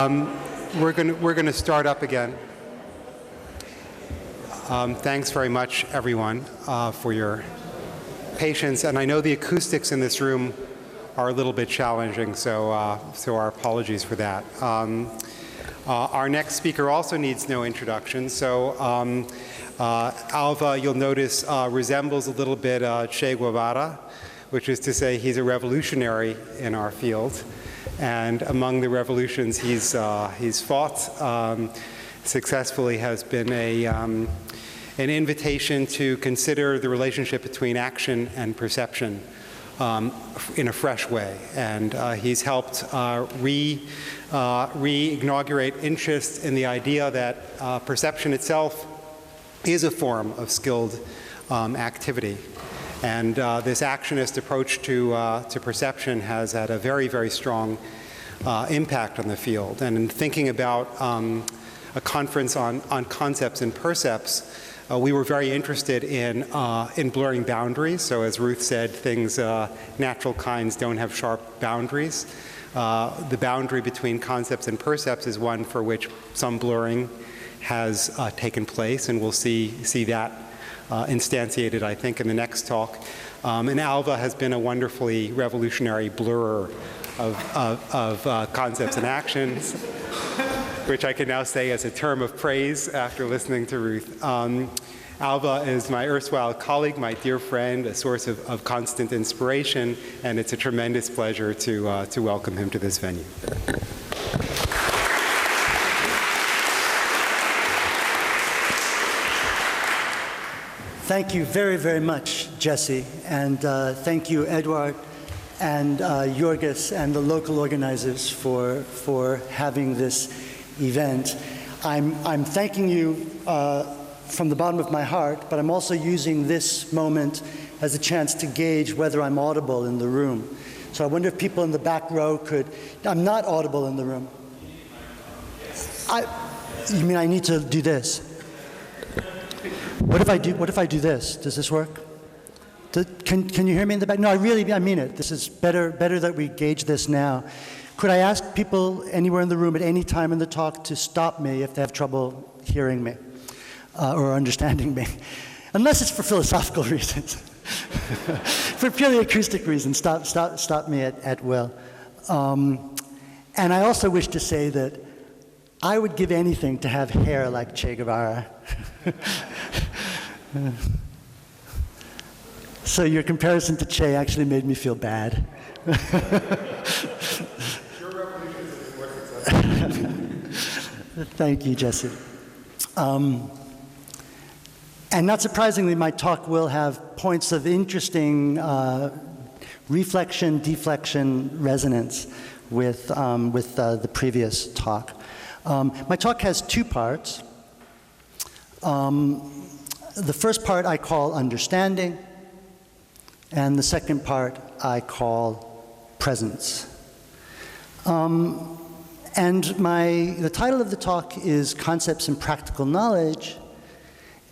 We're going to start up again. Thanks very much, everyone, for your patience. And I know the acoustics in this room are a little bit challenging, so our apologies for that. Our next speaker also needs no introduction. So Alva, you'll notice, resembles a little bit Che Guevara, which is to say he's a revolutionary in our field. And among the revolutions he's fought successfully has been an invitation to consider the relationship between action and perception in a fresh way. And he's helped re-inaugurate interest in the idea that perception itself is a form of skilled activity. And this actionist approach to perception has had a very, very strong impact on the field. And in thinking about a conference on concepts and percepts, we were very interested in blurring boundaries. So as Ruth said, natural kinds don't have sharp boundaries. The boundary between concepts and percepts is one for which some blurring has taken place, and we'll see that instantiated, I think, in the next talk. And Alva has been a wonderfully revolutionary blurrer of concepts and actions, which I can now say as a term of praise after listening to Ruth. Alva is my erstwhile colleague, my dear friend, a source of constant inspiration, and it's a tremendous pleasure to welcome him to this venue. Thank you very, very much, Jesse, and thank you, Edward, and Jorgis, and the local organizers for having this event. I'm thanking you from the bottom of my heart, but I'm also using this moment as a chance to gauge whether I'm audible in the room. So I wonder if people in the back row could. I'm not audible in the room. You mean I need to do this? What if I do this? Does this work? Can you hear me in the back? No, I mean it. This is better that we gauge this now. Could I ask people anywhere in the room at any time in the talk to stop me if they have trouble hearing me or understanding me? Unless it's for philosophical reasons. For purely acoustic reasons, stop me at will. And I also wish to say that I would give anything to have hair like Che Guevara. So your comparison to Che actually made me feel bad. Thank you, Jesse. And not surprisingly, my talk will have points of interesting reflection, deflection, resonance with the previous talk. My talk has two parts. The first part I call understanding, and the second part I call presence. And the title of the talk is Concepts and Practical Knowledge,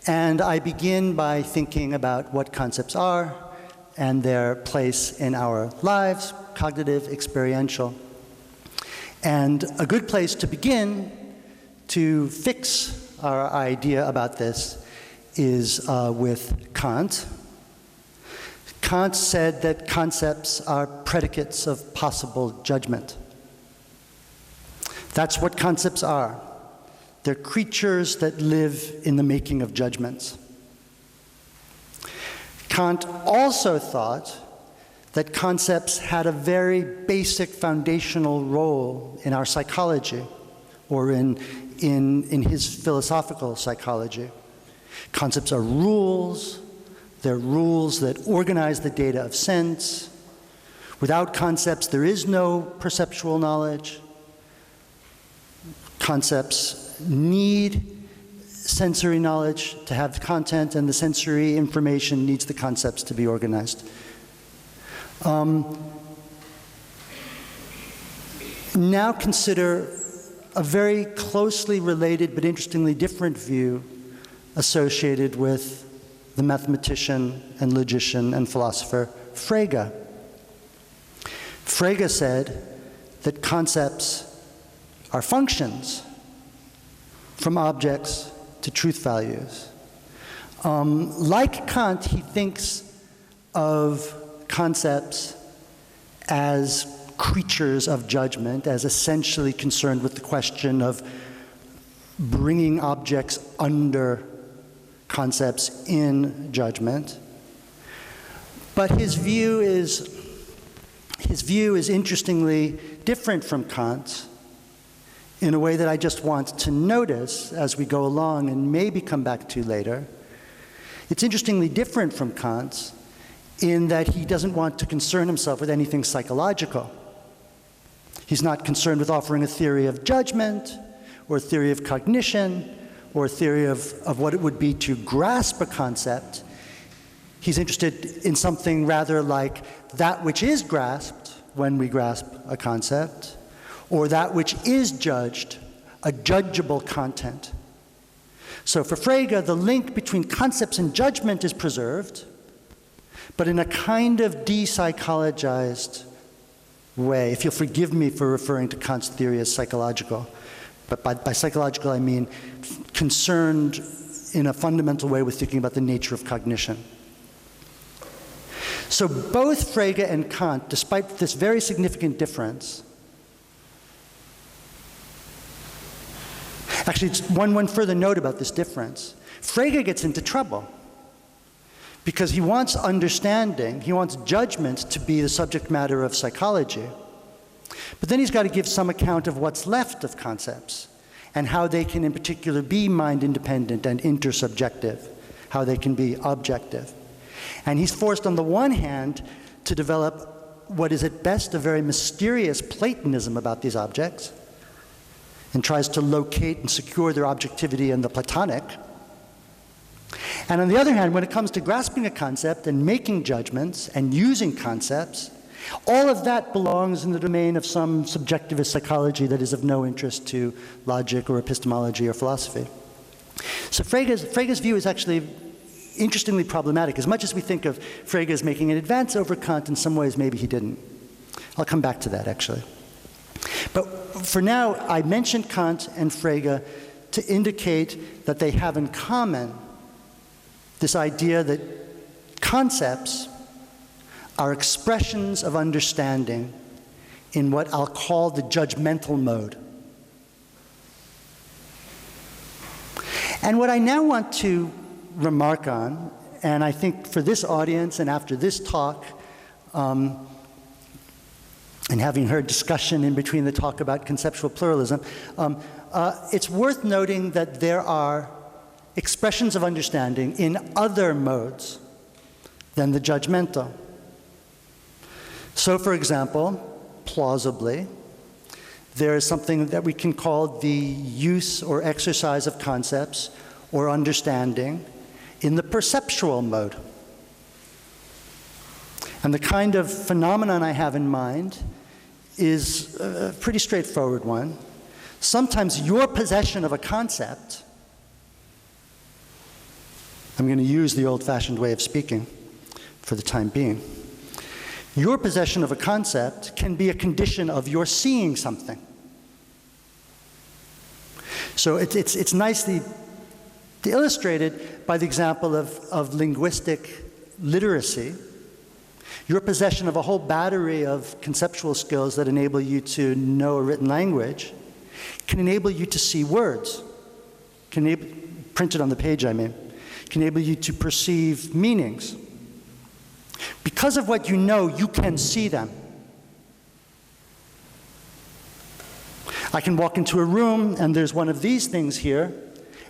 and I begin by thinking about what concepts are and their place in our lives, cognitive, experiential. And a good place to begin to fix our idea about this is with Kant. Kant said that concepts are predicates of possible judgment. That's what concepts are. They're creatures that live in the making of judgments. Kant also thought that concepts had a very basic foundational role in our psychology, or in his philosophical psychology. Concepts are rules. They're rules that organize the data of sense. Without concepts, there is no perceptual knowledge. Concepts need sensory knowledge to have content, and the sensory information needs the concepts to be organized. Now consider a very closely related but interestingly different view associated with the mathematician and logician and philosopher Frege. Frege said that concepts are functions from objects to truth values. Like Kant, he thinks of concepts as creatures of judgment, as essentially concerned with the question of bringing objects under concepts in judgment. But his view is interestingly different from Kant's in a way that I just want to notice as we go along and maybe come back to later. It's interestingly different from Kant's in that he doesn't want to concern himself with anything psychological. He's not concerned with offering a theory of judgment or a theory of cognition or a theory of what it would be to grasp a concept. He's interested in something rather like that which is grasped when we grasp a concept, or that which is judged, a judgeable content. So for Frege, the link between concepts and judgment is preserved, but in a kind of de-psychologized way, if you'll forgive me for referring to Kant's theory as psychological. But by psychological, I mean concerned in a fundamental way with thinking about the nature of cognition. So both Frege and Kant, despite this very significant difference, actually, it's one further note about this difference. Frege gets into trouble because he wants understanding, he wants judgment to be the subject matter of psychology. But then he's got to give some account of what's left of concepts and how they can in particular be mind-independent and intersubjective, how they can be objective. And he's forced on the one hand to develop what is at best a very mysterious Platonism about these objects, and tries to locate and secure their objectivity in the Platonic. And on the other hand, when it comes to grasping a concept and making judgments and using concepts, all of that belongs in the domain of some subjectivist psychology that is of no interest to logic or epistemology or philosophy. So Frege's view is actually interestingly problematic. As much as we think of Frege as making an advance over Kant, in some ways maybe he didn't. I'll come back to that, actually. But for now, I mentioned Kant and Frege to indicate that they have in common this idea that concepts are expressions of understanding in what I'll call the judgmental mode. And what I now want to remark on, and I think for this audience and after this talk, and having heard discussion in between the talk about conceptual pluralism, it's worth noting that there are expressions of understanding in other modes than the judgmental. So, for example, plausibly, there is something that we can call the use or exercise of concepts or understanding in the perceptual mode. And the kind of phenomenon I have in mind is a pretty straightforward one. Sometimes your possession of a concept, I'm going to use the old-fashioned way of speaking for the time being. Your possession of a concept can be a condition of your seeing something. So it's nicely illustrated by the example of linguistic literacy. Your possession of a whole battery of conceptual skills that enable you to know a written language can enable you to see words, printed on the page, I mean, can enable you to perceive meanings. Because of what you know, you can see them. I can walk into a room and there's one of these things here,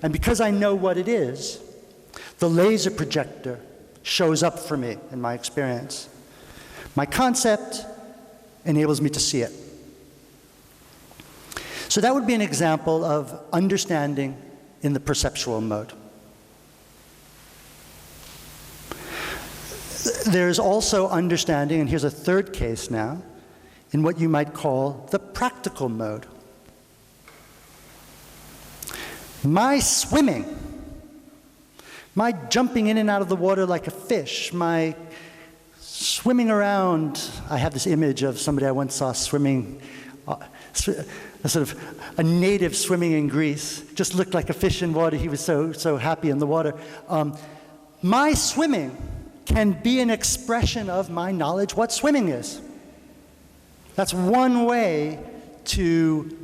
and because I know what it is, the laser projector shows up for me in my experience. My concept enables me to see it. So that would be an example of understanding in the perceptual mode. There's also understanding, and here's a third case now, in what you might call the practical mode. My swimming, my jumping in and out of the water like a fish, my swimming around. I have this image of somebody I once saw swimming a sort of a native swimming in Greece, just looked like a fish in water. He was so happy in the water. My swimming can be an expression of my knowledge what swimming is. That's one way to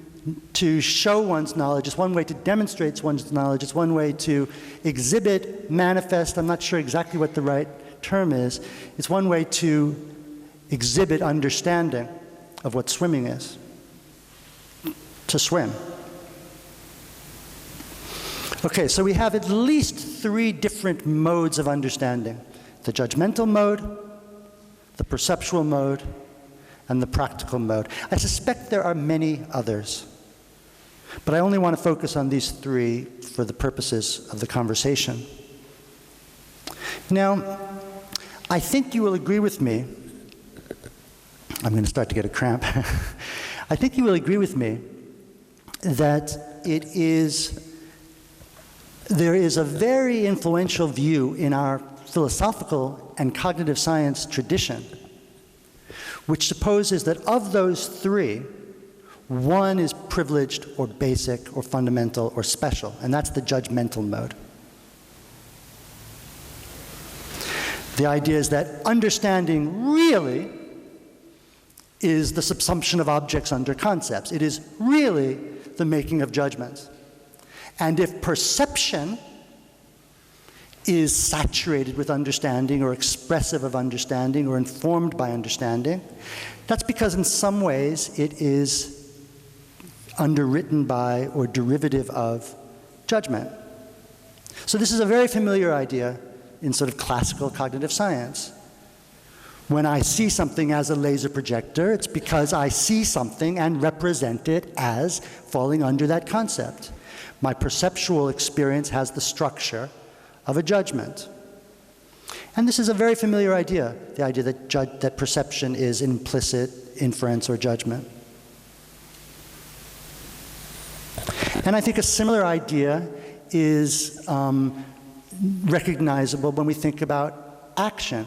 show one's knowledge. It's one way to demonstrate one's knowledge. It's one way to exhibit, manifest. I'm not sure exactly what the right term is. It's one way to exhibit understanding of what swimming is. To swim. Okay, so we have at least 3 different modes of understanding: the judgmental mode, the perceptual mode, and the practical mode. I suspect there are many others, but I only want to focus on these 3 for the purposes of the conversation. Now, I think you will agree with me. I'm going to start to get a cramp. I think you will agree with me that there is a very influential view in our philosophical and cognitive science tradition, which supposes that of those 3, one is privileged or basic or fundamental or special, and that's the judgmental mode. The idea is that understanding really is the subsumption of objects under concepts. It is really the making of judgments. And if perception is saturated with understanding or expressive of understanding or informed by understanding, that's because in some ways it is underwritten by or derivative of judgment. So this is a very familiar idea in sort of classical cognitive science. When I see something as a laser projector, it's because I see something and represent it as falling under that concept. My perceptual experience has the structure of a judgment. And this is a very familiar idea, the idea that perception is implicit inference or judgment. And I think a similar idea is recognizable when we think about action.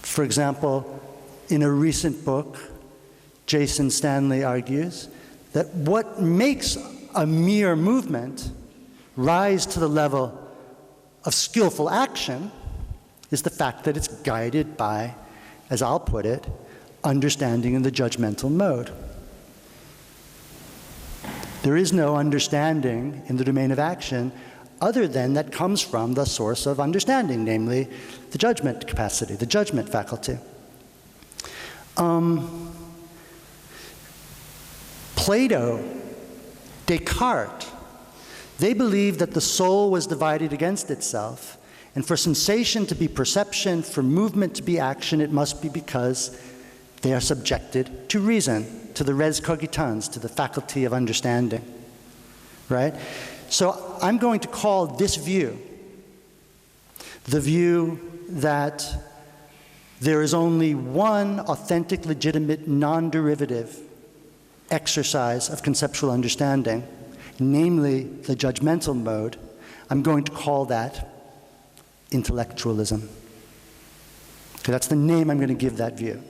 For example, in a recent book, Jason Stanley argues that what makes a mere movement rise to the level of skillful action is the fact that it's guided by, as I'll put it, understanding in the judgmental mode. There is no understanding in the domain of action other than that comes from the source of understanding, namely the judgment capacity, the judgment faculty. Plato, Descartes, they believed that the soul was divided against itself, and for sensation to be perception, for movement to be action, it must be because they are subjected to reason, to the res cogitans, to the faculty of understanding, right? So I'm going to call this view the view that there is only one authentic, legitimate, non-derivative exercise of conceptual understanding, namely the judgmental mode. I'm going to call that intellectualism. Okay, that's the name I'm going to give that view.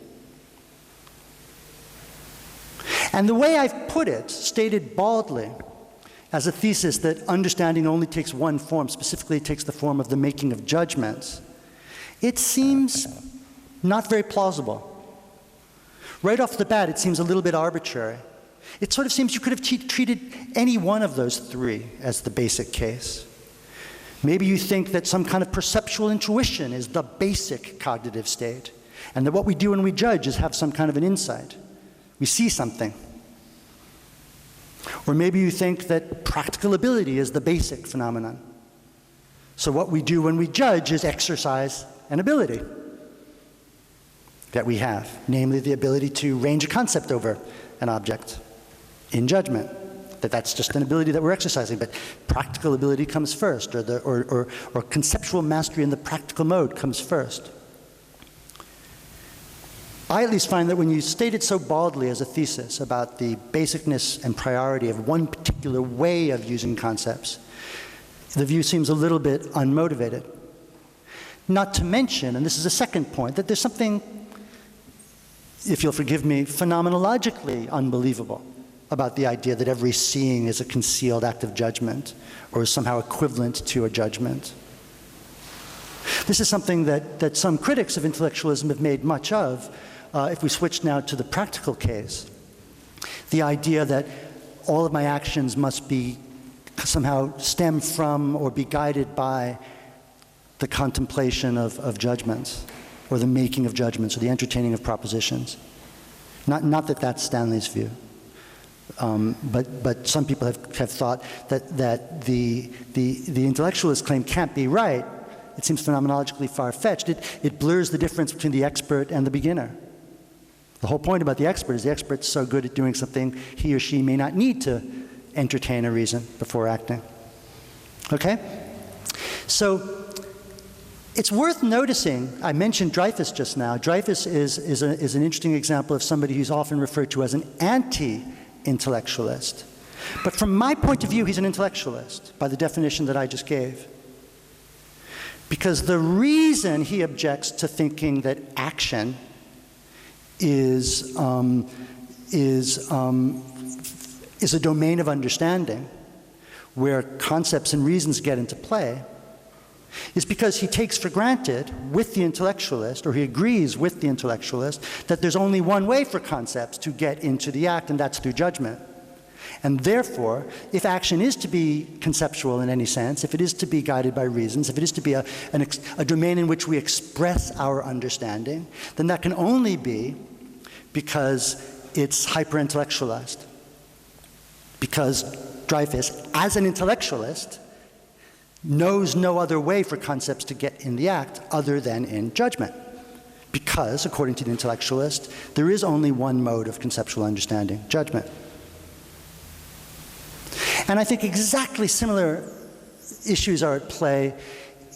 And the way I've put it, stated baldly, as a thesis that understanding only takes one form, specifically it takes the form of the making of judgments, it seems not very plausible. Right off the bat, it seems a little bit arbitrary. It sort of seems you could have treated any one of those 3 as the basic case. Maybe you think that some kind of perceptual intuition is the basic cognitive state, and that what we do when we judge is have some kind of an insight. We see something. Or maybe you think that practical ability is the basic phenomenon. So what we do when we judge is exercise an ability that we have, namely the ability to range a concept over an object in judgment. That's just an ability that we're exercising, but practical ability comes first, or conceptual mastery in the practical mode comes first. I at least find that when you state it so baldly as a thesis about the basicness and priority of one particular way of using concepts, the view seems a little bit unmotivated. Not to mention, and this is a second point, that there's something if you'll forgive me, phenomenologically unbelievable about the idea that every seeing is a concealed act of judgment or is somehow equivalent to a judgment. This is something that some critics of intellectualism have made much of. If we switch now to the practical case, the idea that all of my actions must be somehow stem from or be guided by the contemplation of judgments, or the making of judgments, or the entertaining of propositions. Not that that's Stanley's view, but some people have thought that the intellectualist claim can't be right. It seems phenomenologically far-fetched. It blurs the difference between the expert and the beginner. The whole point about the expert is the expert's so good at doing something, he or she may not need to entertain a reason before acting. Okay? So it's worth noticing, I mentioned Dreyfus just now. Dreyfus is an interesting example of somebody who's often referred to as an anti-intellectualist. But from my point of view, he's an intellectualist, by the definition that I just gave. Because the reason he objects to thinking that action is a domain of understanding where concepts and reasons get into play is because he takes for granted with the intellectualist, or he agrees with the intellectualist, that there's only one way for concepts to get into the act, and that's through judgment. And therefore, if action is to be conceptual in any sense, if it is to be guided by reasons, if it is to be a domain in which we express our understanding, then that can only be because it's hyper-intellectualized. Because Dreyfus, as an intellectualist, knows no other way for concepts to get in the act other than in judgment. Because, according to the intellectualist, there is only one mode of conceptual understanding, judgment. And I think exactly similar issues are at play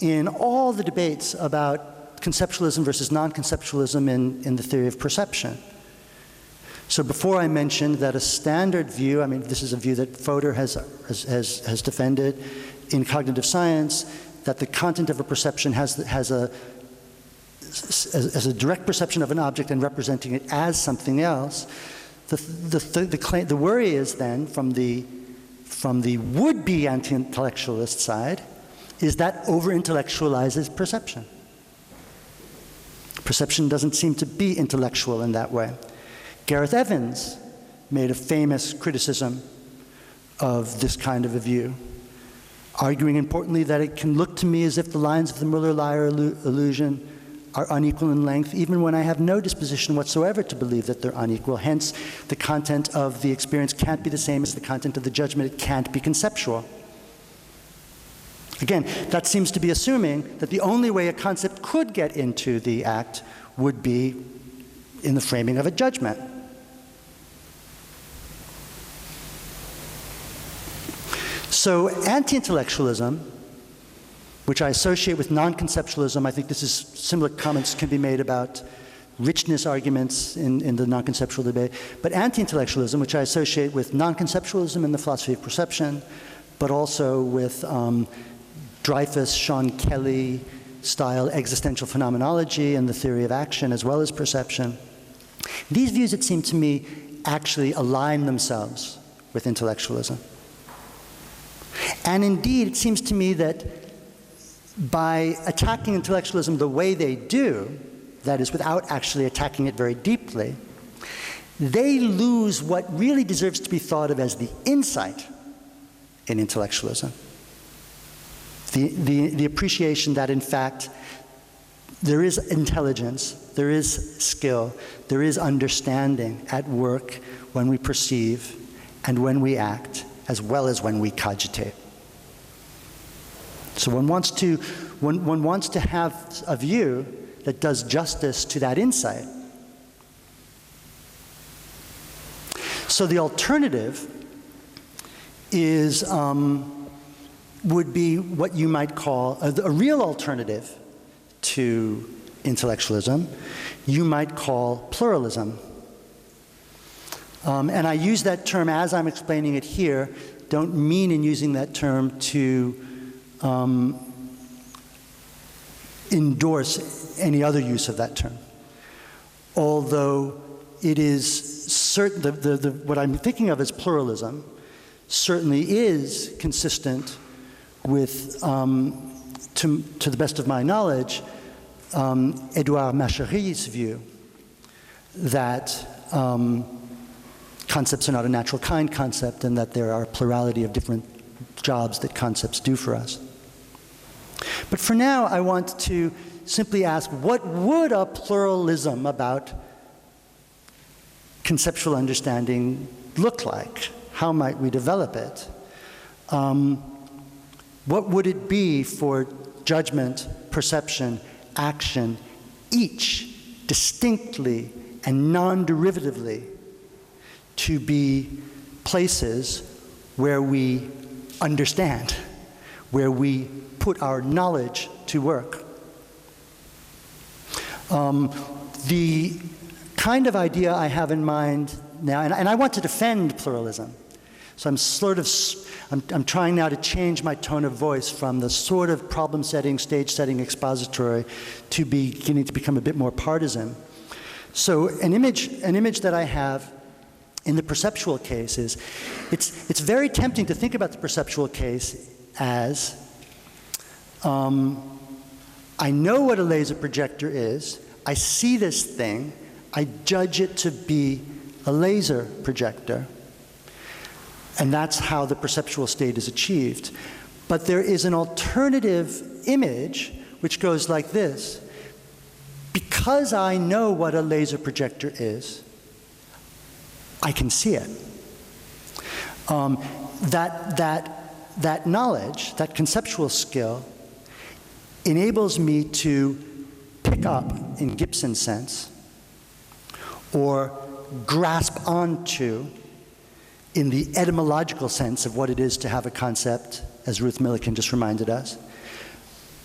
in all the debates about conceptualism versus non-conceptualism in the theory of perception. So before I mentioned that a standard view, I mean, this is a view that Fodor has defended in cognitive science, that the content of a perception has a direct perception of an object and representing it as something else. The worry is then from the would-be anti-intellectualist side is that over-intellectualizes perception. Perception doesn't seem to be intellectual in that way. Gareth Evans made a famous criticism of this kind of a view, arguing importantly that it can look to me as if the lines of the Müller-Lyer illusion are unequal in length, even when I have no disposition whatsoever to believe that they're unequal. Hence, the content of the experience can't be the same as the content of the judgment. It can't be conceptual. Again, that seems to be assuming that the only way a concept could get into the act would be in the framing of a judgment. So anti-intellectualism, which I associate with non-conceptualism, I think this is similar comments can be made about richness arguments in the non-conceptual debate, but anti-intellectualism, which I associate with non-conceptualism in the philosophy of perception, but also with Dreyfus, Sean Kelly style existential phenomenology and the theory of action as well as perception. These views, it seemed to me, actually align themselves with intellectualism. And indeed, it seems to me that by attacking intellectualism the way they do, that is, without actually attacking it very deeply, they lose what really deserves to be thought of as the insight in intellectualism. The appreciation that, in fact, there is intelligence, there is skill, there is understanding at work when we perceive and when we act, as well as when we cogitate. So one wants to have a view that does justice to that insight. So the alternative is would be what you might call a real alternative to intellectualism. You might call pluralism. And I use that term as I'm explaining it here. Don't mean in using that term to endorse any other use of that term. Although it is certain, what I'm thinking of as pluralism certainly is consistent with, to the best of my knowledge, Edouard Machery's view that concepts are not a natural kind concept and that there are a plurality of different jobs that concepts do for us. But for now, I want to simply ask, what would a pluralism about conceptual understanding look like? How might we develop it? What would it be for judgment, perception, action, each distinctly and non-derivatively to be places where we understand, where we put our knowledge to work? The kind of idea I have in mind now, and I want to defend pluralism, so I'm trying now to change my tone of voice from the sort of problem-setting, stage-setting, expository to beginning to become a bit more partisan. So an image that I have in the perceptual case is, it's very tempting to think about the perceptual case as, I know what a laser projector is, I see this thing, I judge it to be a laser projector, and that's how the perceptual state is achieved. But there is an alternative image which goes like this. Because I know what a laser projector is, I can see it. That knowledge, that conceptual skill, enables me to pick up, in Gibson's sense, or grasp onto, in the etymological sense of what it is to have a concept, as Ruth Millikan just reminded us,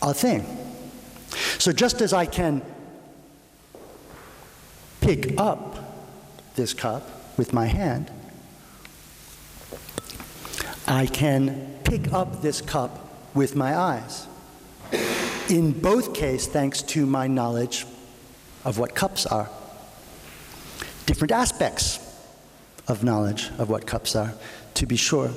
a thing. So just as I can pick up this cup with my hand, I can pick up this cup with my eyes. In both cases, thanks to my knowledge of what cups are. Different aspects of knowledge of what cups are, to be sure.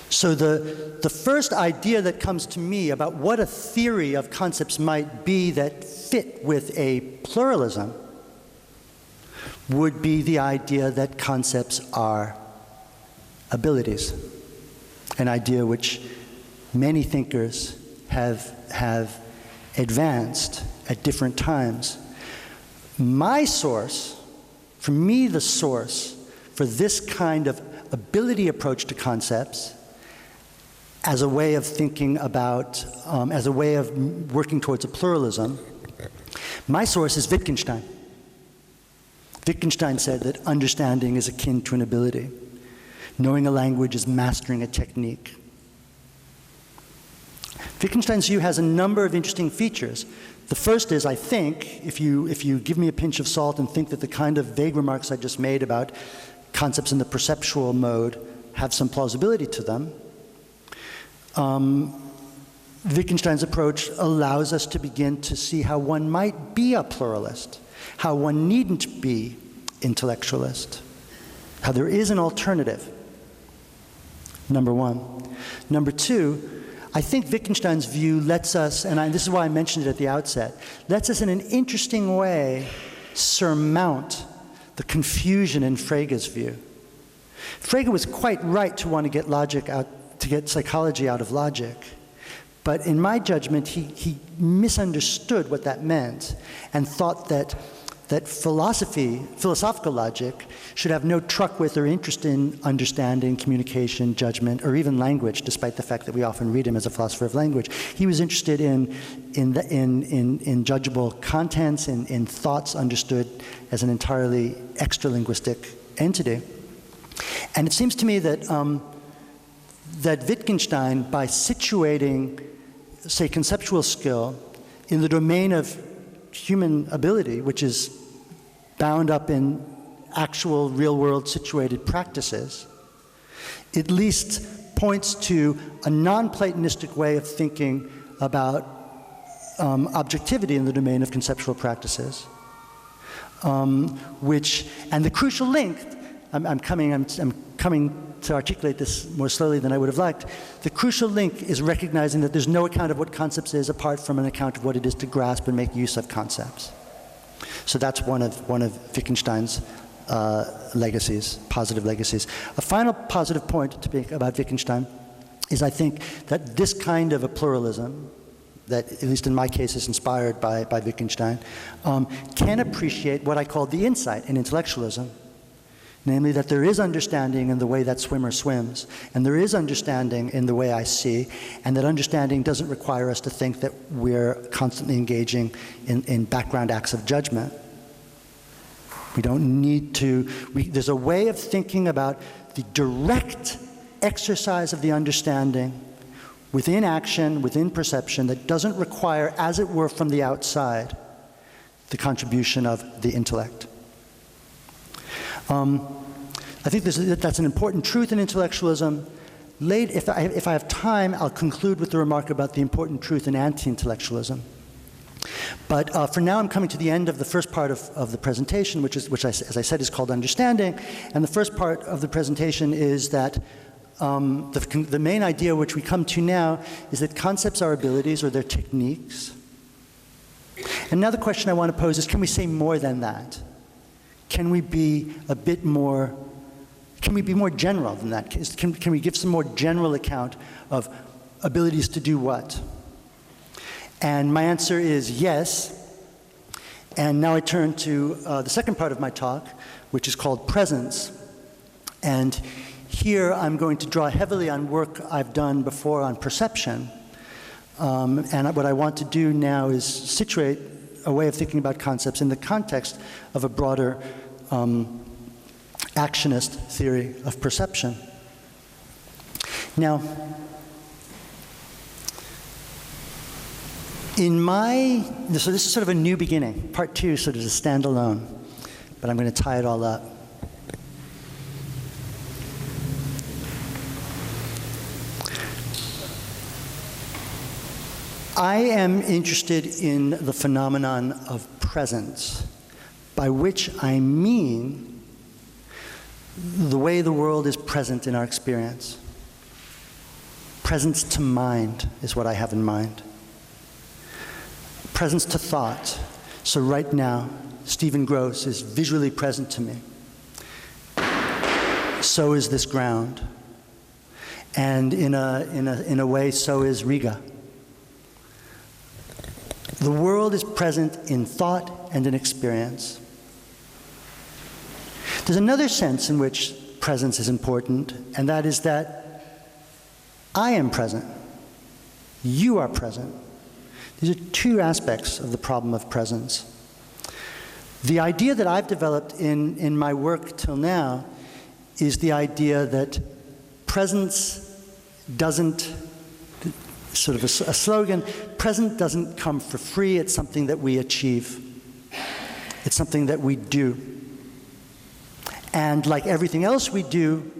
So the first idea that comes to me about what a theory of concepts might be that fit with a pluralism would be the idea that concepts are abilities, an idea which many thinkers have advanced at different times. My source, for me the source for this kind of ability approach to concepts as a way of thinking about, as a way of working towards a pluralism, my source is Wittgenstein. Wittgenstein said that understanding is akin to an ability. Knowing a language is mastering a technique. Wittgenstein's view has a number of interesting features. The first is, I think, if you give me a pinch of salt and think that the kind of vague remarks I just made about concepts in the perceptual mode have some plausibility to them, Wittgenstein's approach allows us to begin to see how one might be a pluralist, how one needn't be intellectualist, how there is an alternative, number one. Number two, I think Wittgenstein's view lets us, and this is why I mentioned it at the outset, lets us in an interesting way surmount the confusion in Frege's view. Frege was quite right to want to get logic out, to get psychology out of logic. But in my judgment, he misunderstood what that meant and thought that philosophical logic, should have no truck with or interest in understanding, communication, judgment, or even language, despite the fact that we often read him as a philosopher of language. He was interested in judgeable contents, in thoughts understood as an entirely extra-linguistic entity. And it seems to me that that Wittgenstein, by situating, say, conceptual skill in the domain of human ability, which is bound up in actual real-world situated practices, at least points to a non-Platonistic way of thinking about objectivity in the domain of conceptual practices. and the crucial link, I'm coming to articulate this more slowly than I would have liked. The crucial link is recognizing that there's no account of what concepts is apart from an account of what it is to grasp and make use of concepts. So that's one of Wittgenstein's legacies, positive legacies. A final positive point to make about Wittgenstein is I think that this kind of a pluralism, that at least in my case is inspired by Wittgenstein, can appreciate what I call the insight in intellectualism. Namely, that there is understanding in the way that swimmer swims, and there is understanding in the way I see, and that understanding doesn't require us to think that we're constantly engaging in background acts of judgment. We don't need to, there's a way of thinking about the direct exercise of the understanding within action, within perception, that doesn't require, as it were from the outside, the contribution of the intellect. I think that's an important truth in intellectualism. If I have time, I'll conclude with the remark about the important truth in anti-intellectualism. But for now, I'm coming to the end of the first part of the presentation, which as I said, is called understanding. And the first part of the presentation is that the main idea which we come to now is that concepts are abilities or they're techniques. And now the question I want to pose is, can we say more than that? Can we be a bit more, can we be more general than that? Can we give some more general account of abilities to do what? And my answer is yes. And now I turn to the second part of my talk, which is called presence. And here I'm going to draw heavily on work I've done before on perception. And what I want to do now is situate a way of thinking about concepts in the context of a broader actionist theory of perception. Now, so this is sort of a new beginning. Part two sort of is a standalone, but I'm going to tie it all up. I am interested in the phenomenon of presence, by which I mean the way the world is present in our experience. Presence to mind is what I have in mind. Presence to thought. So right now, Stephen Gross is visually present to me. So is this ground. And in a way, so is Riga. The world is present in thought and in experience. There's another sense in which presence is important, and that is that I am present. You are present. These are two aspects of the problem of presence. The idea that I've developed in my work till now is the idea that presence doesn't, sort of a slogan, present doesn't come for free, it's something that we achieve. It's something that we do. And like everything else we do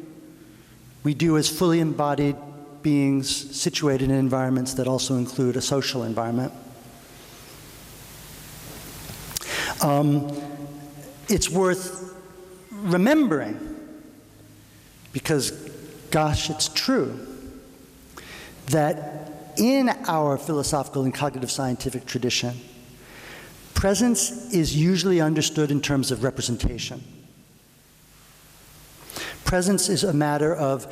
as fully embodied beings situated in environments that also include a social environment. It's worth remembering, because, gosh, it's true, that in our philosophical and cognitive scientific tradition, presence is usually understood in terms of representation. Presence is a matter of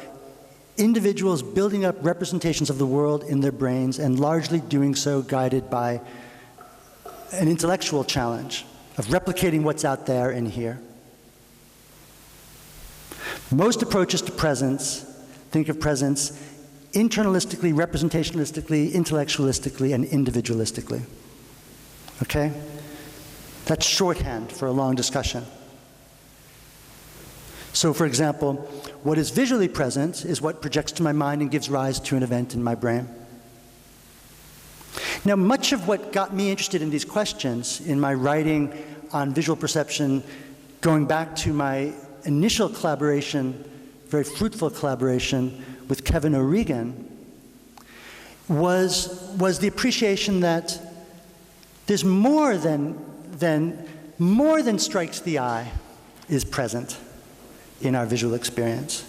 individuals building up representations of the world in their brains, and largely doing so guided by an intellectual challenge of replicating what's out there and here. Most approaches to presence think of presence internalistically, representationalistically, intellectualistically, and individualistically. Okay? That's shorthand for a long discussion. So, for example, what is visually present is what projects to my mind and gives rise to an event in my brain. Now, much of what got me interested in these questions in my writing on visual perception, going back to my initial collaboration, very fruitful collaboration with Kevin O'Regan, was the appreciation that there's more than more than strikes the eye is present in our visual experience.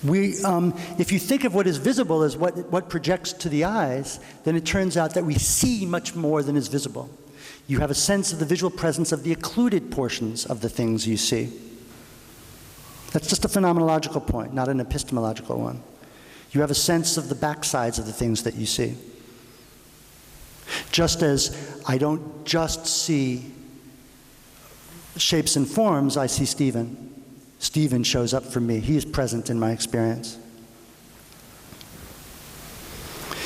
If you think of what is visible as what projects to the eyes, then it turns out that we see much more than is visible. You have a sense of the visual presence of the occluded portions of the things you see. That's just a phenomenological point, not an epistemological one. You have a sense of the backsides of the things that you see. Just as I don't just see shapes and forms, I see Stephen. Stephen shows up for me. He is present in my experience.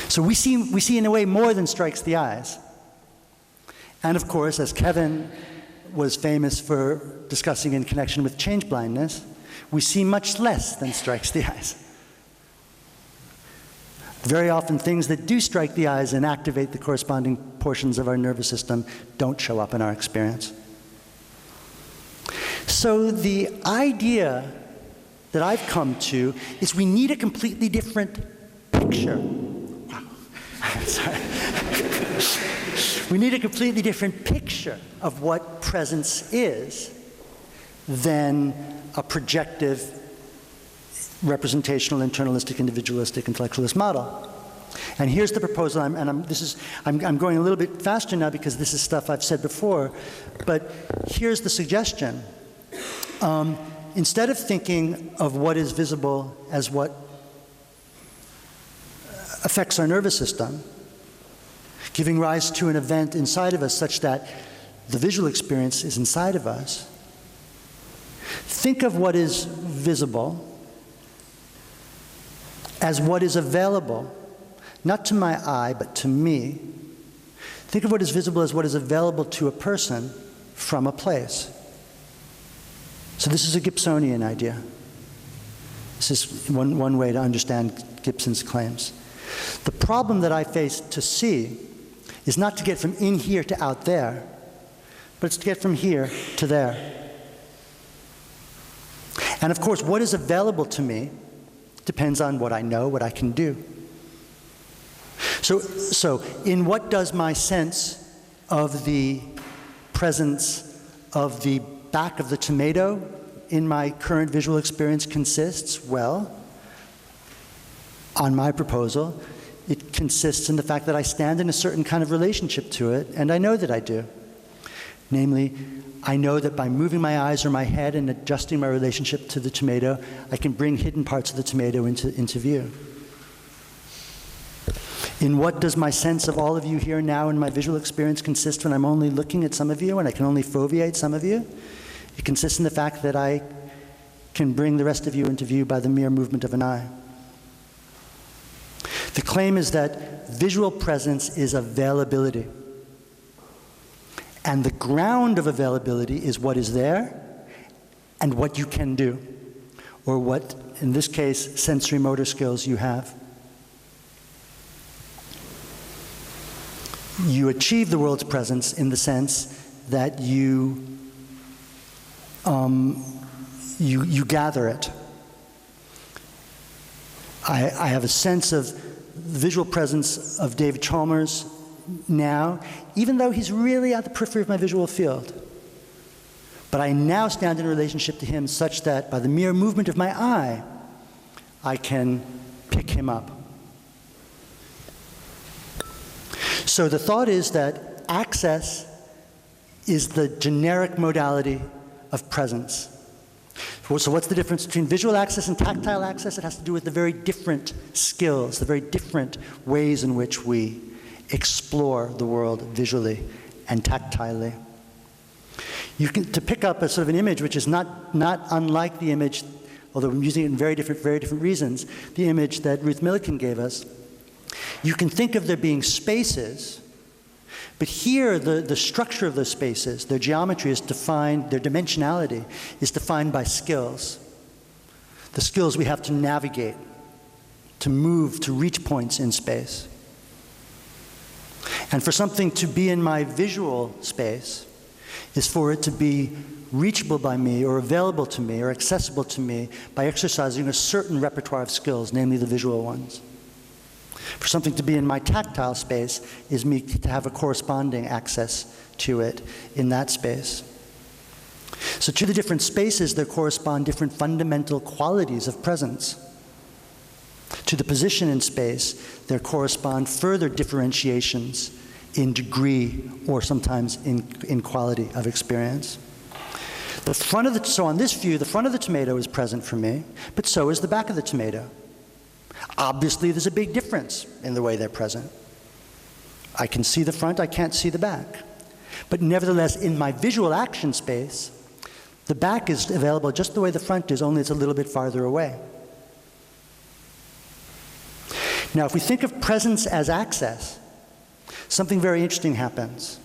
So we see in a way more than strikes the eyes. And of course, as Kevin was famous for discussing in connection with change blindness, we see much less than strikes the eyes. Very often things that do strike the eyes and activate the corresponding portions of our nervous system don't show up in our experience. So the idea that I've come to is we need a completely different picture. Wow. Sorry. We need a completely different picture of what presence is than a projective, representational, internalistic, individualistic, intellectualist model. And here's the proposal, I'm going a little bit faster now because this is stuff I've said before, but here's the suggestion. Instead of thinking of what is visible as what affects our nervous system, giving rise to an event inside of us such that the visual experience is inside of us, think of what is visible as what is available, not to my eye, but to me. Think of what is visible as what is available to a person from a place. So this is a Gibsonian idea. This is one way to understand Gibson's claims. The problem that I face to see is not to get from in here to out there, but it's to get from here to there. And of course, what is available to me depends on what I know, what I can do. So in what does my sense of the presence of the back of the tomato in my current visual experience consists? Well, on my proposal, it consists in the fact that I stand in a certain kind of relationship to it, and I know that I do. Namely, I know that by moving my eyes or my head and adjusting my relationship to the tomato, I can bring hidden parts of the tomato into view. In what does my sense of all of you here now in my visual experience consist when I'm only looking at some of you and I can only foveate some of you? It consists in the fact that I can bring the rest of you into view by the mere movement of an eye. The claim is that visual presence is availability. And the ground of availability is what is there and what you can do, or what, in this case, sensory motor skills you have. You achieve the world's presence in the sense that you gather it. I have a sense of visual presence of David Chalmers now, even though he's really at the periphery of my visual field. But I now stand in a relationship to him such that by the mere movement of my eye, I can pick him up. So the thought is that access is the generic modality of presence. So what's the difference between visual access and tactile access? It has to do with the very different skills, the very different ways in which we explore the world visually and tactilely. You can, to pick up a sort of an image which is not unlike the image, although I'm using it in very different reasons, the image that Ruth Milliken gave us, you can think of there being spaces, but here the structure of those spaces, their geometry is defined, their dimensionality is defined by skills. The skills we have to navigate, to move, to reach points in space. And for something to be in my visual space is for it to be reachable by me or available to me or accessible to me by exercising a certain repertoire of skills, namely the visual ones. For something to be in my tactile space is me to have a corresponding access to it in that space. So to the different spaces, there correspond different fundamental qualities of presence. To the position in space, there correspond further differentiations in degree or sometimes in quality of experience. So on this view, the front of the tomato is present for me, but so is the back of the tomato. Obviously, there's a big difference in the way they're present. I can see the front, I can't see the back. But nevertheless, in my visual action space, the back is available just the way the front is, only it's a little bit farther away. Now, if we think of presence as access, something very interesting happens.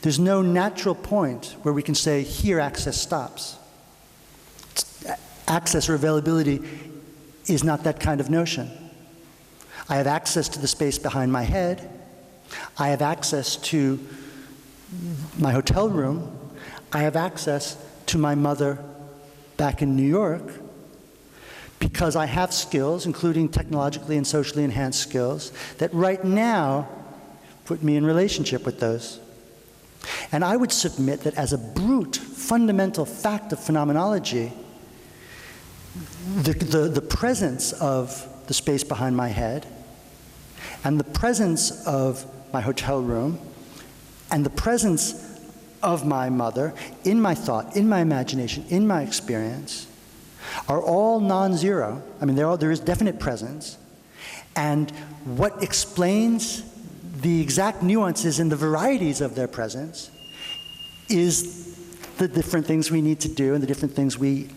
There's no natural point where we can say, here access stops. Access or availability is not that kind of notion. I have access to the space behind my head. I have access to my hotel room. I have access to my mother back in New York because I have skills, including technologically and socially enhanced skills, that right now put me in relationship with those. And I would submit that as a brute, fundamental fact of phenomenology, the presence of the space behind my head and the presence of my hotel room and the presence of my mother in my thought, in my imagination, in my experience are all non-zero. I mean, there is definite presence. And what explains the exact nuances and the varieties of their presence is the different things we need to do and the different things we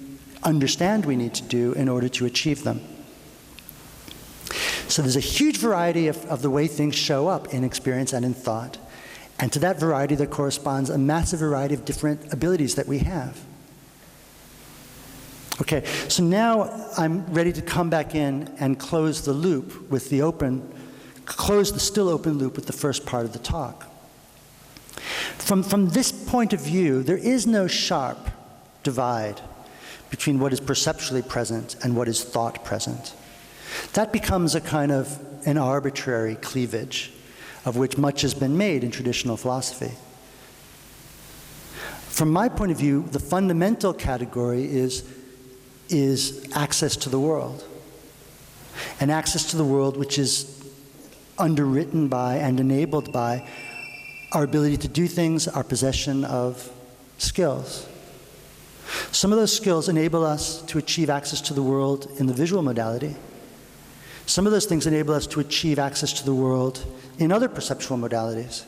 understand we need to do in order to achieve them. So there's a huge variety of the way things show up in experience and in thought. And to that variety there corresponds a massive variety of different abilities that we have. Okay, so now I'm ready to come back in and close the loop with close the still open loop with the first part of the talk. From this point of view, there is no sharp divide between what is perceptually present and what is thought present. That becomes a kind of an arbitrary cleavage of which much has been made in traditional philosophy. From my point of view, the fundamental category is access to the world. And access to the world which is underwritten by and enabled by our ability to do things, our possession of skills. Some of those skills enable us to achieve access to the world in the visual modality. Some of those things enable us to achieve access to the world in other perceptual modalities.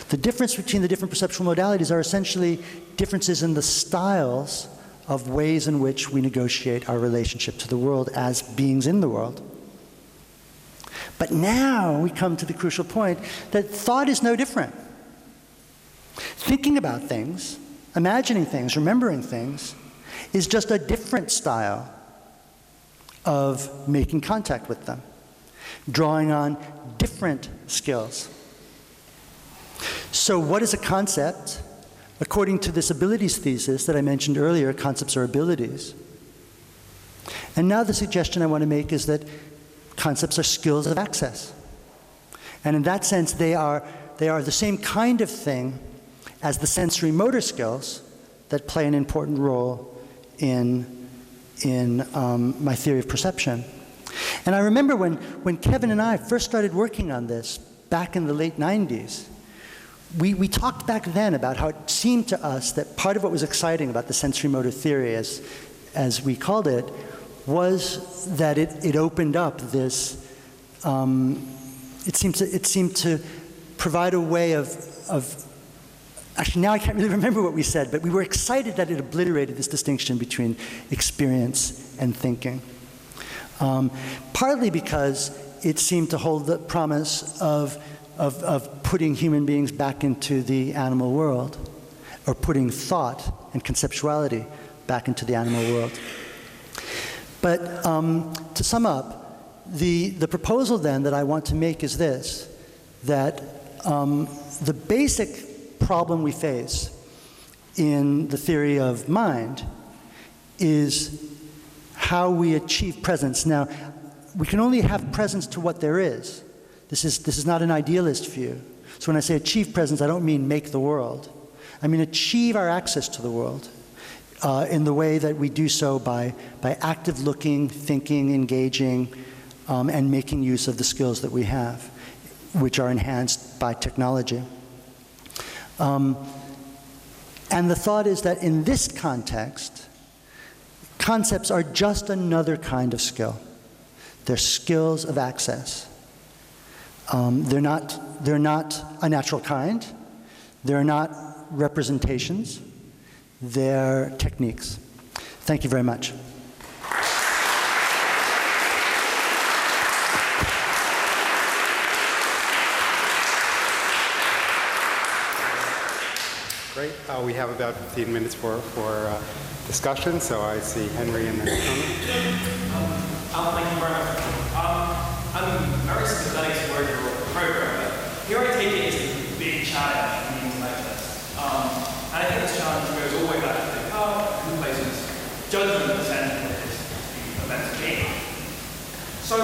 The difference between the different perceptual modalities are essentially differences in the styles of ways in which we negotiate our relationship to the world as beings in the world. But now we come to the crucial point that thought is no different. Thinking about things, imagining things, remembering things, is just a different style of making contact with them, drawing on different skills. So what is a concept? According to this abilities thesis that I mentioned earlier, concepts are abilities. And now the suggestion I want to make is that concepts are skills of access. And in that sense, they are the same kind of thing as the sensory motor skills that play an important role in my theory of perception. And I remember when Kevin and I first started working on this back in the late 90s, we talked back then about how it seemed to us that part of what was exciting about the sensory motor theory, as we called it, was that it opened up this, it seemed to provide a way of actually now I can't really remember what we said, but we were excited that it obliterated this distinction between experience and thinking. Partly because it seemed to hold the promise of putting human beings back into the animal world, or putting thought and conceptuality back into the animal world. But to sum up, the proposal then that I want to make is this, that the basic problem we face in the theory of mind is how we achieve presence. Now, we can only have presence to what there is. This is not an idealist view. So when I say achieve presence, I don't mean make the world. I mean achieve our access to the world in the way that we do so by active looking, thinking, engaging, and making use of the skills that we have, which are enhanced by technology. And the thought is that in this context, concepts are just another kind of skill. They're skills of access. They're not a natural kind. They're not representations. They're techniques. Thank you very much. Great. We have about 15 minutes for discussion, so I see Henry and then Tony. Thank you very much. I'm very sympathetic to where you're a programmer. Here I take it as a big challenge in meetings like this. And I think this challenge goes all the way back to Descartes, who places judgment at the center of his events of being. So,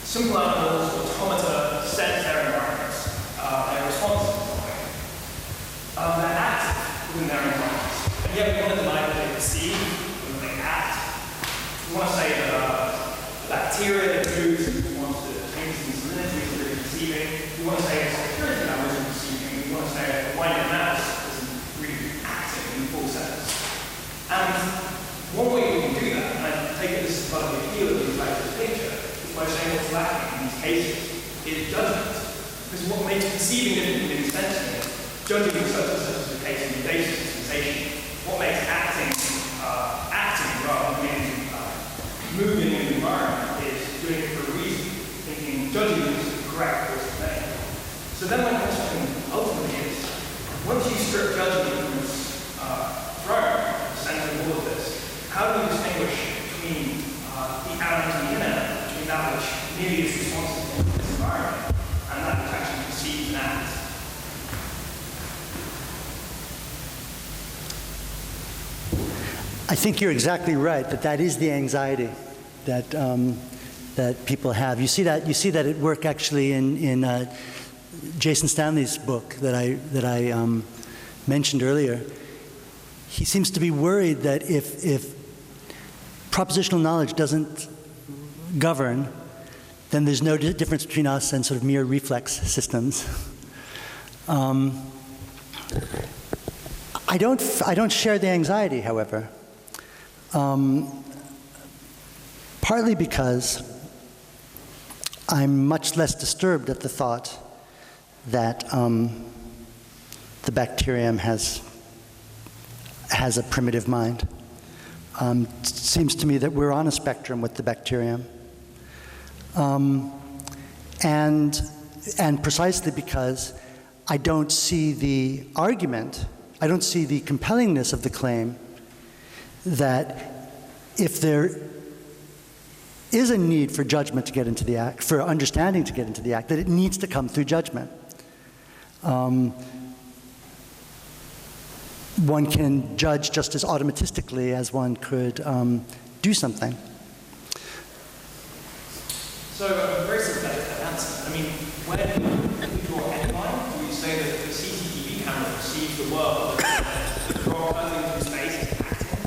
simple animals, automata, sense their environments. They're responsive to something. They're active within their environments. And yet we want to deny that they perceive when they act. We want to say that bacteria that moves, we want to change the salinity is really perceiving. We want to say that security now isn't perceiving. We want to say that winding mouse isn't really acting in full sense. And one way we can do that, and I take it this is part of the appeal of these types of picture, is by saying what's lacking in these cases is judgment. Because what makes perceiving different than sensing is judging such as the case in the data sensation. What makes acting rather than moving in the environment is doing it for a reason, thinking judging is the correct course of thing. So then my question ultimately is, once you strip judgment from its throne, the center of all of this, how do you distinguish between the out and the inner, between that which merely is responsible for this environment and that which actually perceives and acts? I think you're exactly right, that is the anxiety that that people have. You see that at work actually in Jason Stanley's book that I mentioned earlier. He seems to be worried that if propositional knowledge doesn't govern, then there's no difference between us and sort of mere reflex systems. I don't share the anxiety, however. Partly because I'm much less disturbed at the thought that the bacterium has a primitive mind. It seems to me that we're on a spectrum with the bacterium. And precisely because I don't see the argument, I don't see the compellingness of the claim that if there is a need for judgment to get into the act, for understanding to get into the act, that it needs to come through judgment. One can judge just as automatistically as one could do something. So I'm very sympathetic to that answer. I mean, when you draw a headline, do you say that the CCTV camera perceives the world, draw a person into space and acting?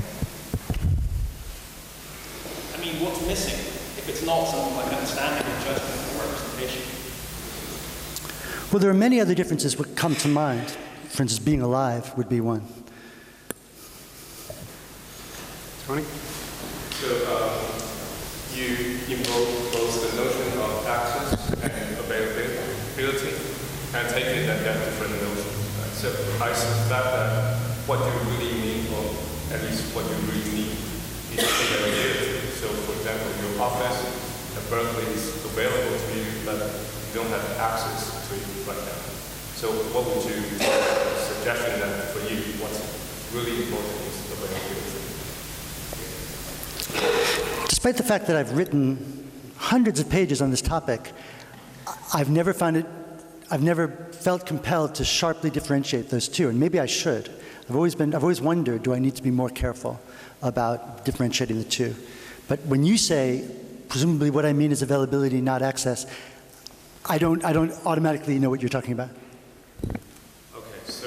I mean, what's missing if it's not something like understanding or judgment or representation? Well, there are many other differences that come to mind. For instance, being alive would be one. Tony? So you invoke both the notion of access and availability, and take it that they're different notions. So I suspect that what you really need, or at least what you really need, is availability. So for example, your office at Berkeley is available to you, but you don't have access to it right now. So what would you suggestion that for you, what's really important is availability? Despite the fact that I've written hundreds of pages on this topic, I've never felt compelled to sharply differentiate those two, and maybe I should. I've always wondered, do I need to be more careful about differentiating the two? But when you say presumably what I mean is availability, not access. I don't automatically know what you're talking about. Okay, so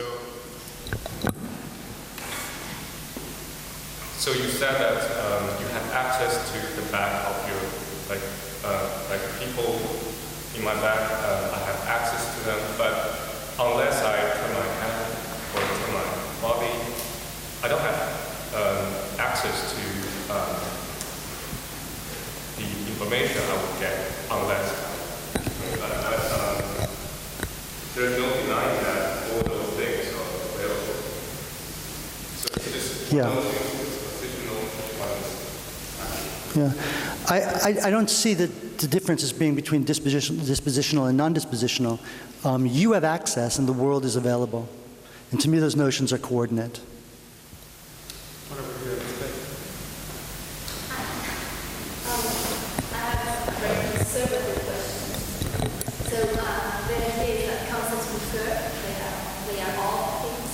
you said that you have access to the back of your, like people in my back, I have access to them, but unless I turn my head or turn my body, I don't have access to the information I would get unless there's no denying that all those things are available. So it's just Yeah. one thing, it's positional, Yeah, I don't see the differences being between dispositional and non-dispositional. You have access and the world is available. And to me, those notions are coordinate. I have a very conservative question. So the idea is that concepts refer, they are all things.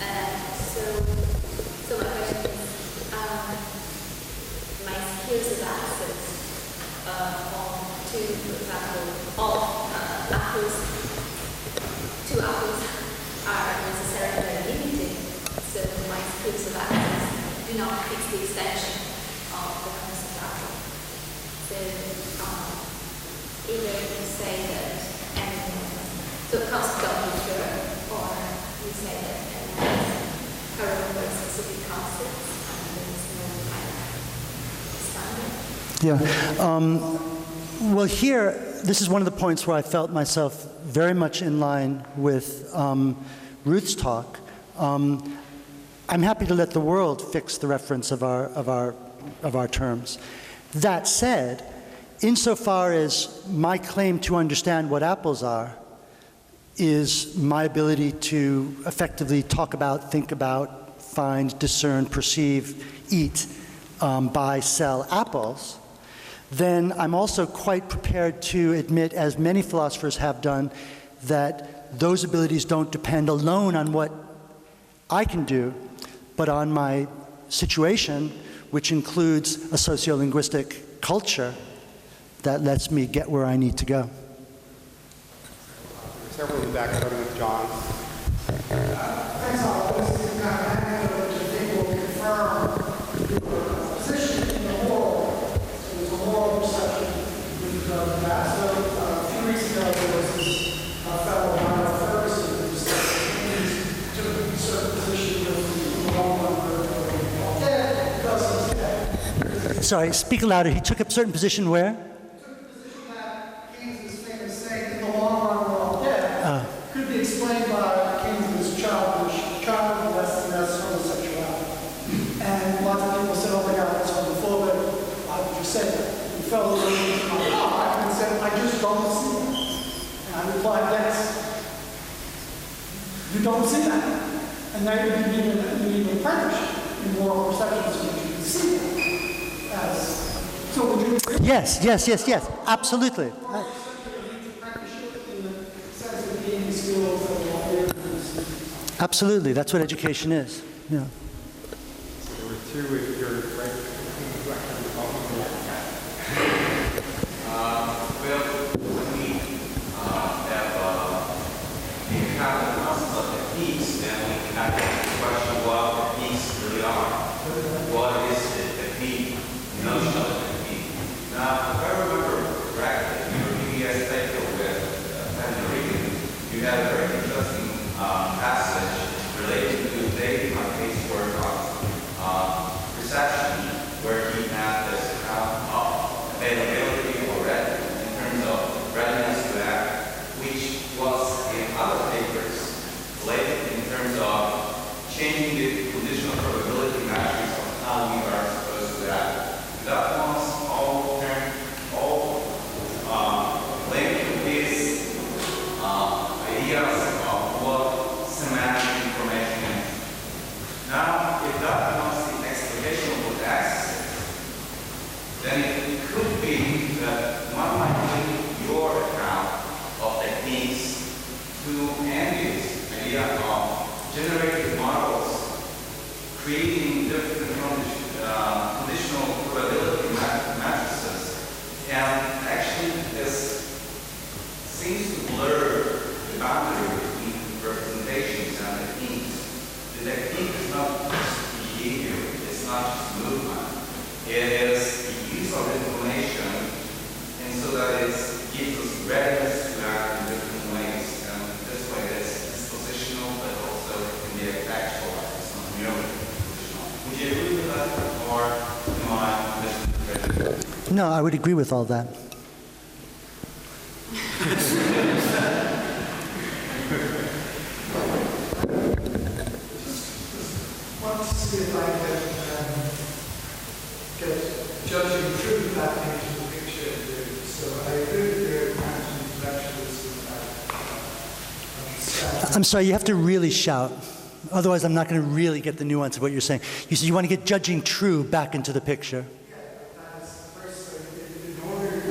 And so my question is, my skills of access to, for example, all apples, two apples are necessarily limited. So my skills of access do not fix the extension of the concept apple. So either you say that so concept don't refer, or you say that anyone cover over specific concepts and there is no kind of standard. Yeah. Well, here, this is one of the points where I felt myself very much in line with Ruth's talk. I'm happy to let the world fix the reference of our terms. That said, insofar as my claim to understand what apples are is my ability to effectively talk about, think about, find, discern, perceive, eat, buy, sell apples, then I'm also quite prepared to admit, as many philosophers have done, that those abilities don't depend alone on what I can do, but on my situation, which includes a sociolinguistic culture that lets me get where I need to go. Several in the back, starting with John. Thanks, Alva. This is kind of an anecdote which I think will confirm your position in the world. So there's a moral perception with that. So a few weeks ago, there was this fellow, Alva Noe, who took a certain position with the long run dead because he's dead. Sorry, speak louder. He took a certain position where? He took the position that Keynes' famous saying, in the long run, we're all dead, could be explained by Keynes' childish homosexuality. And lots of people said, oh my God, it's homophobic. Why would you say that? He fell over into my heart and said, I just don't see that. And I replied, yes, you don't see that. And now you need an apprenticeship in moral perceptions so that you can see that. So would you agree? Yes, absolutely. Absolutely, that's what education is. Yeah. There were two, if you're right. Well, when we have the kind of concept of peace, then we have to question what the peace really are. What is the technique, the notion of the technique? Now, if I remember correctly, your PBS paper with Plenary, you had a very interesting passage related to David McKay's work on perception, where he had this account of availability or readiness in terms of readiness to act, which was in other papers related in terms of changing the conditional probability matrix of how we are supposed to act. That was all linked to these ideas of what semantic information is. Now, if that was the explanation of what access is, movement is the use of information, and so that it gives us readiness to act in different ways. And this way it's dispositional, but also can be actualized. It's not merely dispositional. Would you agree with that, or am I misinterpreting? No, I would agree with all that. Want to see if I can get judging truth back into the picture here. So I agree with your intellectualism about I'm sorry, you have to really shout. Otherwise, I'm not going to really get the nuance of what you're saying. You said you want to get judging true back into the picture. Yeah, that's the first thing. In order to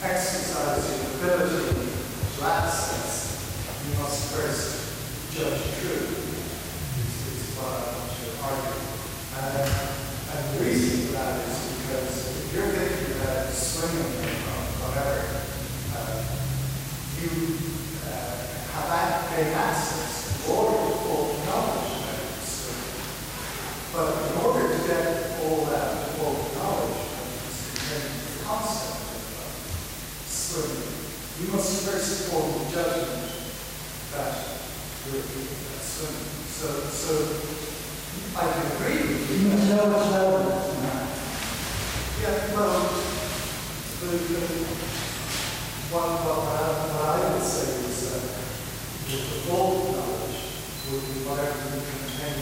exercise your ability to access, you must first judge true. Is what I want to argue. And the reason for that is because if you're thinking about swimming or whatever, you have gained access to all your full knowledge about swimming. But in order to get all that full knowledge concerning the concept of swimming, you must first form the judgment that you're swimming. So I can agree with you. You know what's relevant. Yeah, well, what I would say is that the full knowledge would be whatever you contain,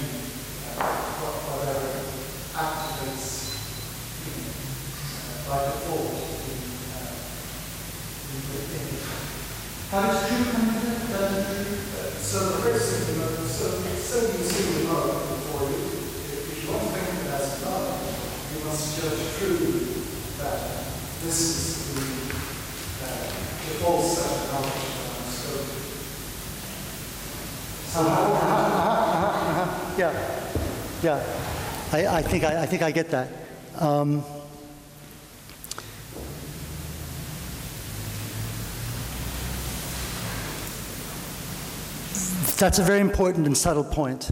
whatever activates by default in How does true come into that? So the first thing, so you see the knowledge before you. If you want to think of it as knowledge, you must judge true that this is the full set of knowledge. Yeah. I think I get that. That's a very important and subtle point.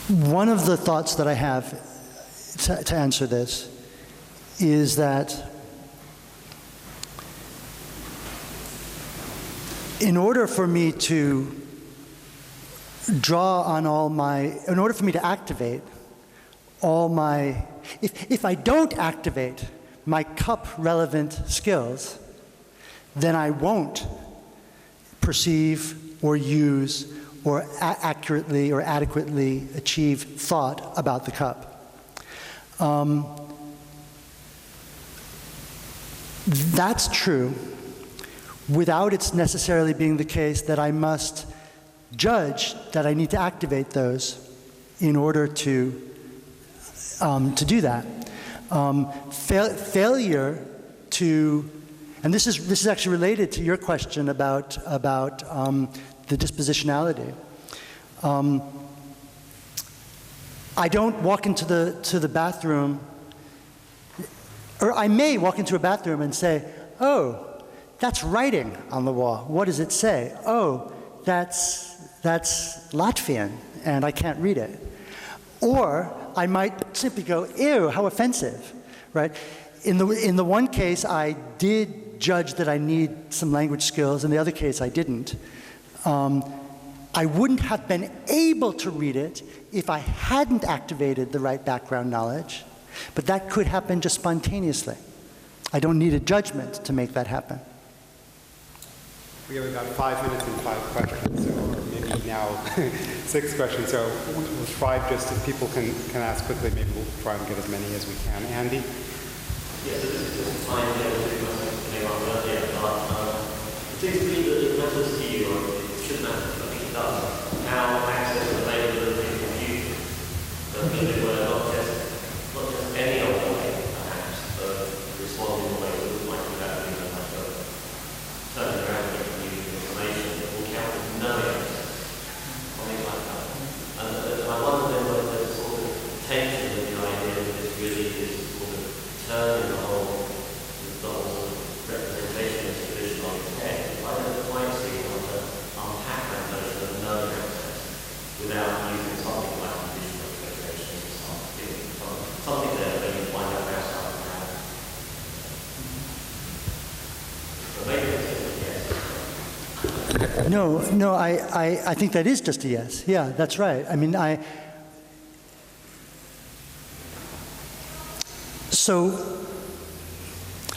One of the thoughts that I have to answer this is that in order for me to activate all my, if I don't activate my cup relevant skills, then I won't perceive or use or accurately or adequately achieve thought about the cup. That's true without it necessarily being the case that I must judge that I need to activate those in order to do that. Failure to, and this is actually related to your question about the dispositionality. I don't walk into the bathroom, or I may walk into a bathroom and say, "Oh, that's writing on the wall. What does it say? Oh, that's Latvian, and I can't read it." Or I might simply go, "Ew, how offensive," right? In the one case, I did judge that I need some language skills. In the other case, I didn't. I wouldn't have been able to read it if I hadn't activated the right background knowledge, but that could happen just spontaneously. I don't need a judgment to make that happen. We have about 5 minutes and 5 questions, so, or maybe now 6 questions. So we'll try just, if people can ask quickly, maybe we'll try and get as many as we can. Andy? Yes, this is fine. It seems to me that it matters to you, or it should matter, I think it does, how access and availability and confusion. So if it were not just any other way, perhaps, of responding in a way that would like to have been a much better turning around and using information that will count as no access, something like that. And I wonder then whether there's a sort of tension in the idea that this really is sort of turning the whole representationist tradition on its head. No, I think that is just a yes. Yeah, that's right. I mean, so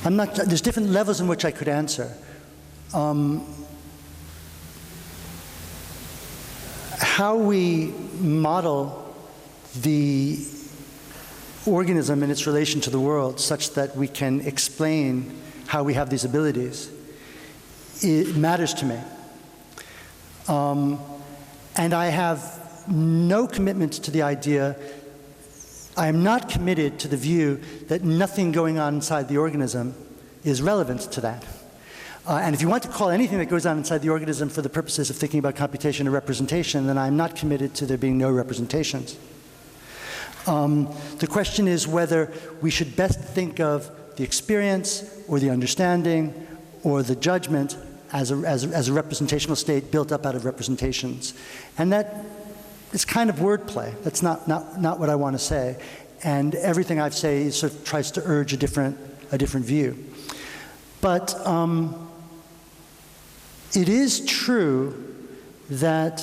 I'm not, there's different levels in which I could answer. How we model the organism in its relation to the world such that we can explain how we have these abilities, it matters to me. And I have no commitment to the idea, I am not committed to the view that nothing going on inside the organism is relevant to that. And if you want to call anything that goes on inside the organism for the purposes of thinking about computation or representation, then I'm not committed to there being no representations. The question is whether we should best think of the experience or the understanding or the judgment as a representational state built up out of representations. And that is kind of wordplay. That's not what I want to say. And everything I've said sort of tries to urge a different view. But it is true that,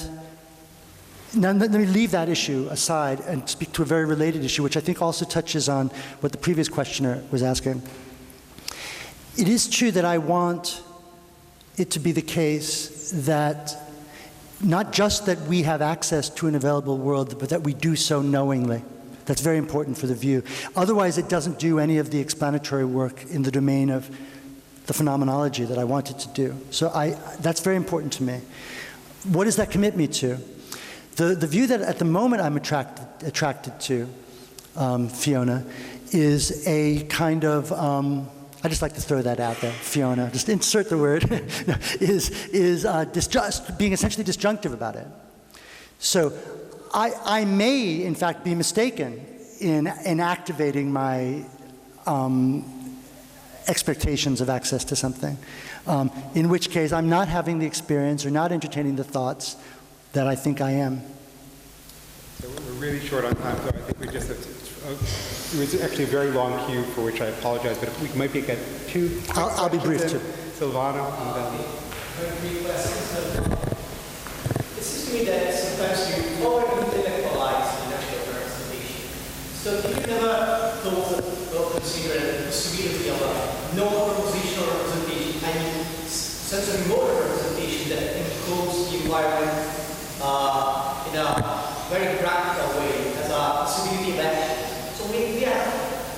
now let me leave that issue aside and speak to a very related issue, which I think also touches on what the previous questioner was asking. It is true that I want it to be the case that not just that we have access to an available world, but that we do so knowingly. That's very important for the view. Otherwise, it doesn't do any of the explanatory work in the domain of the phenomenology that I wanted to do. So that's very important to me. What does that commit me to? The view that at the moment I'm attracted to, Fiona, is a kind of, I just like to throw that out there, Fiona, just insert the word, is being essentially disjunctive about it. So I may, in fact, be mistaken in activating my expectations of access to something, in which case I'm not having the experience or not entertaining the thoughts that I think I am. So we're really short on time, so I think we just have to, it was actually a very long queue for which I apologize, but if we might get two. I'll be brief too. Silvano and then. Very brief questions. It seems to me that sometimes you over-intellectualize the actual representation. So do you never thought or consider the possibility of a non-propositional representation, I mean sensory motor representation that encodes the environment in a very practical way as a possibility of action? So we have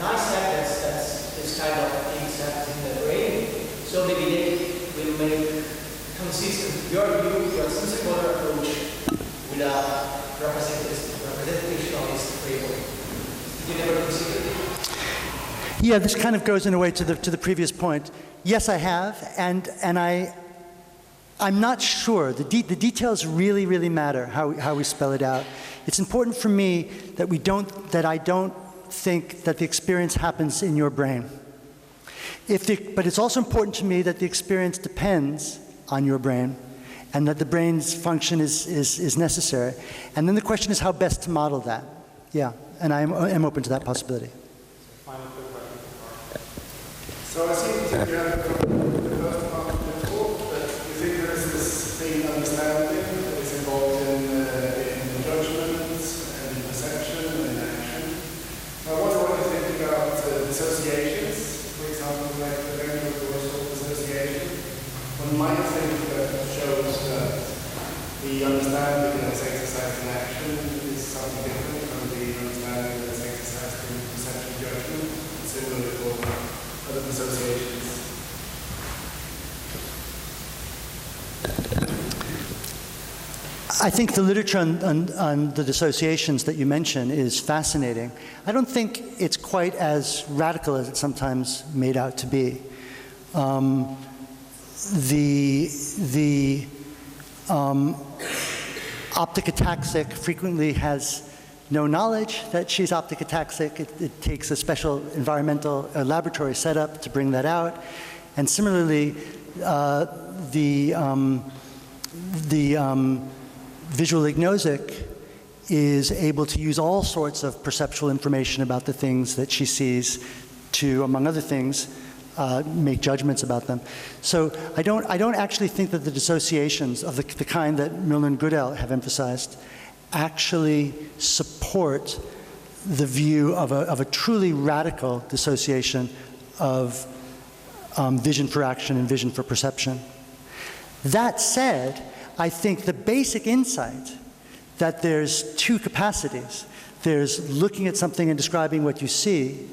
nice evidence that this kind of things happen in the brain. So maybe they will make consistent your view, your sensory motor approach with a representationalist framework. Did you never consider it? Yeah, this kind of goes in a way to the previous point. Yes, I have, and I'm not sure. The details really, really matter, how we spell it out. It's important for me that I don't think that the experience happens in your brain. But it's also important to me that the experience depends on your brain and that the brain's function is necessary. And then the question is how best to model that. Yeah, and I'm open to that possibility. So I seem to get from the first part of the talk that you think there is this thing, understanding, that is involved in judgment and in perception and in action. So I wonder what you think about dissociations, for example, like the ventral dorsal dissociation. One might think that shows that the understanding that's exercised in action is something different from the understanding that's exercised in perception judgment, similarly for other associations. I think the literature on the dissociations that you mention is fascinating. I don't think it's quite as radical as it's sometimes made out to be. The optic ataxic frequently has no knowledge that she's optic ataxic. It takes a special environmental laboratory setup to bring that out. And similarly, the visual agnosic is able to use all sorts of perceptual information about the things that she sees to, among other things, make judgments about them. So I don't actually think that the dissociations of the kind that Milner and Goodell have emphasized actually support the view of a truly radical dissociation of vision for action and vision for perception. That said, I think the basic insight that there's two capacities. There's looking at something and describing what you see,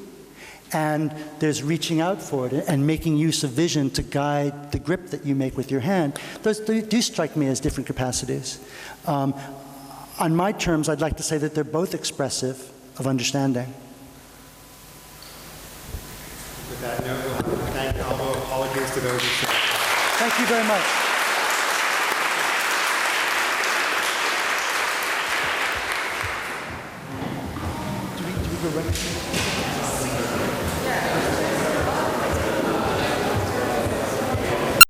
and there's reaching out for it and making use of vision to guide the grip that you make with your hand. Those do strike me as different capacities. On my terms, I'd like to say that they're both expressive of understanding. With that note, we'll thank Alva. Apologies to those who said. Thank you very much. Do we go right?